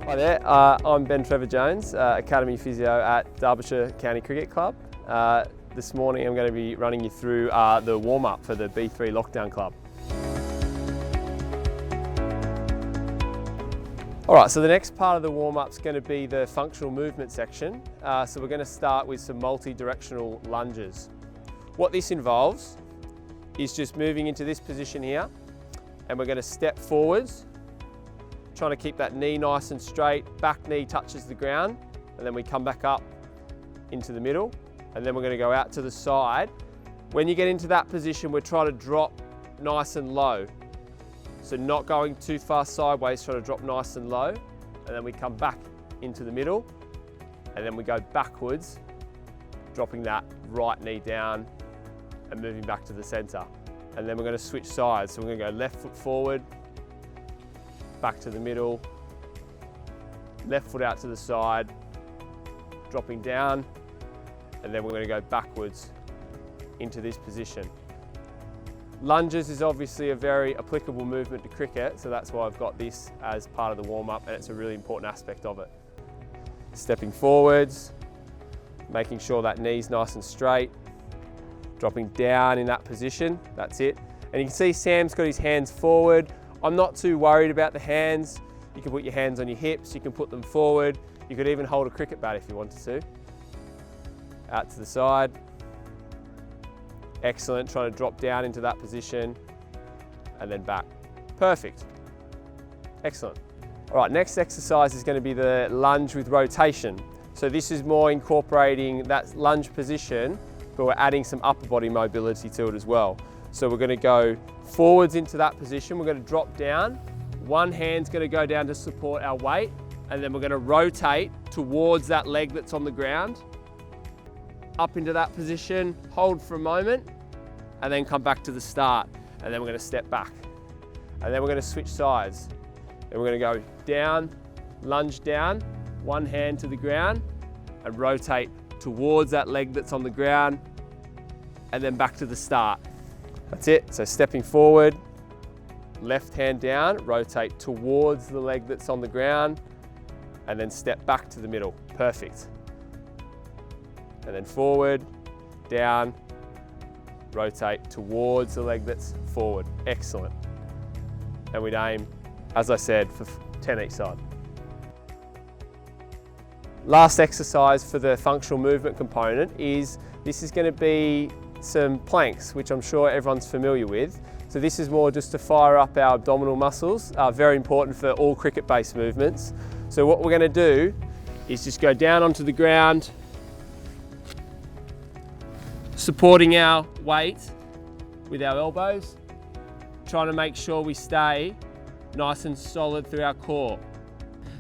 Hi there, I'm Ben Trevor-Jones, Academy Physio at Derbyshire County Cricket Club. This morning I'm going to be running you through the warm-up for the B3 Lockdown Club. Alright, so the next part of the warm-up is going to be the functional movement section. So we're going to start with some multi-directional lunges. What this involves is just moving into this position here, and we're going to step forwards, trying to keep that knee nice and straight, back knee touches the ground, and then we come back up into the middle, and then we're going to go out to the side. When you get into that position, we're trying to drop nice and low. So not going too far sideways, trying to drop nice and low, and then we come back into the middle, and then we go backwards, dropping that right knee down and moving back to the center. And then we're going to switch sides. So we're going to go left foot forward, back to the middle, left foot out to the side, dropping down, and then we're going to go backwards into this position. Lunges is obviously a very applicable movement to cricket, so that's why I've got this as part of the warm-up, and it's a really important aspect of it. Stepping forwards, making sure that knee's nice and straight, dropping down in that position, that's it. And you can see Sam's got his hands forward. I'm not too worried about the hands. You can put your hands on your hips, you can put them forward. You could even hold a cricket bat if you wanted to. Out to the side. Excellent, trying to drop down into that position and then back. Perfect. Excellent. All right, next exercise is going to be the lunge with rotation. So this is more incorporating that lunge position, but we're adding some upper body mobility to it as well. So we're going to go forwards into that position, we're going to drop down, one hand's going to go down to support our weight, and then we're going to rotate towards that leg that's on the ground, up into that position, hold for a moment, and then come back to the start, and then we're going to step back. And then we're going to switch sides. And we're going to go down, lunge down, one hand to the ground, and rotate towards that leg that's on the ground, and then back to the start. That's it, so stepping forward, left hand down, rotate towards the leg that's on the ground, and then step back to the middle, perfect. And then forward, down, rotate towards the leg that's forward, excellent. And we'd aim, as I said, for 10 each side. Last exercise for the functional movement component is, this is going to be some planks, which I'm sure everyone's familiar with. So this is more just to fire up our abdominal muscles, very important for all cricket-based movements. So what we're going to do is just go down onto the ground, supporting our weight with our elbows, trying to make sure we stay nice and solid through our core.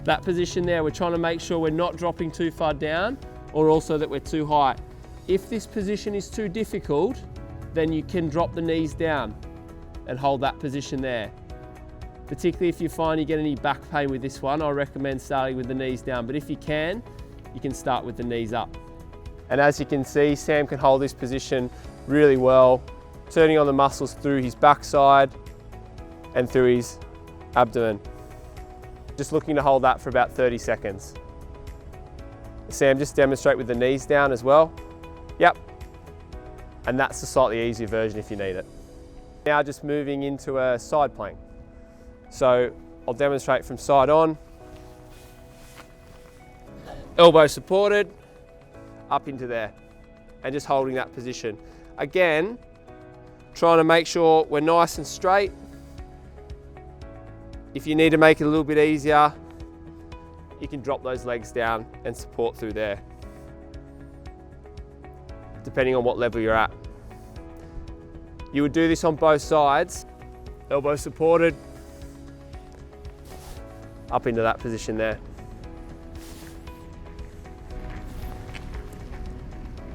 That position there, we're trying to make sure we're not dropping too far down, or also that we're too high. If this position is too difficult, then you can drop the knees down and hold that position there. Particularly if you find you get any back pain with this one, I recommend starting with the knees down, but if you can start with the knees up. And as you can see, Sam can hold this position really well, turning on the muscles through his backside and through his abdomen. Just looking to hold that for about 30 seconds. Sam, just demonstrate with the knees down as well. Yep, and that's the slightly easier version if you need it. Now just moving into a side plank. So I'll demonstrate from side on. Elbow supported, up into there, and just holding that position. Again, trying to make sure we're nice and straight. If you need to make it a little bit easier, you can drop those legs down and support through there, depending on what level you're at. You would do this on both sides, elbow supported, up into that position there.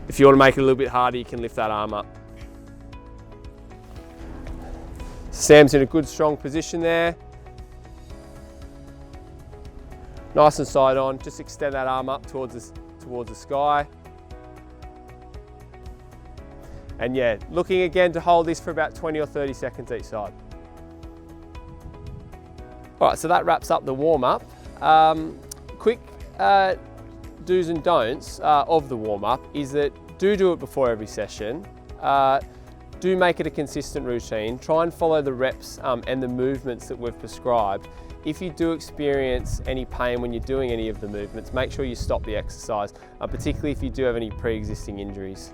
If you want to make it a little bit harder, you can lift that arm up. Sam's in a good strong position there. Nice and side on, just extend that arm up towards the sky. And yeah, looking again to hold this for about 20 or 30 seconds each side. All right, so that wraps up the warm-up. Quick do's and don'ts of the warm-up is that do it before every session. Do make it a consistent routine. Try and follow the reps and the movements that we've prescribed. If you do experience any pain when you're doing any of the movements, make sure you stop the exercise, particularly if you do have any pre-existing injuries.